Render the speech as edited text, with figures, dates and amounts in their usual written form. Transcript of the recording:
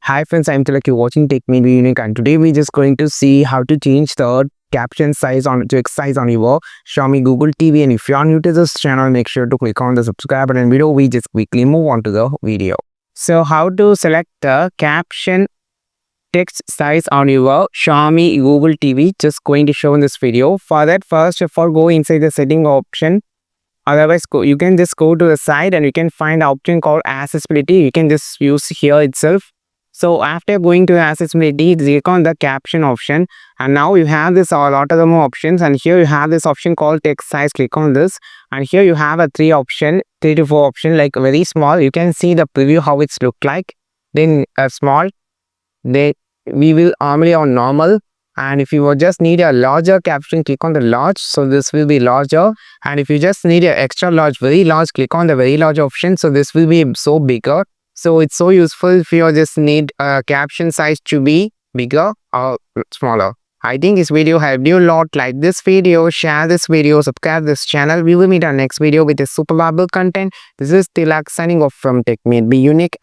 Hi friends, I'm Tilak. You're watching Tech Made Be Unique, and today we're just going to see how to change the caption size on to X size on your Xiaomi Google TV. And if you're new to this channel, make sure to click on the subscribe button below. We just quickly move on to the video. So how to select the caption text size on your Xiaomi Google TV, just going to show in this video. For that, first of all, go inside the setting option. Otherwise, you can just go to the side and you can find an option called accessibility. You can just use here itself. So after going to accessibility, click on the caption option, and now you have this a lot of the more options, and here you have this option called text size. Click on this, and here you have a three to four option, like very small. You can see the preview how it's look like. Then a small, then we will normally on normal. And if you just need a larger caption, click on the large. So this will be larger. And if you just need an extra large, very large, click on the very large option. So this will be so bigger. So it's so useful if you just need a caption size to be bigger or smaller. I think this video helped you a lot. Like this video, share this video, subscribe this channel. We will meet our next video with a super valuable content. This is Tilak signing off from Tech Made Be Unique.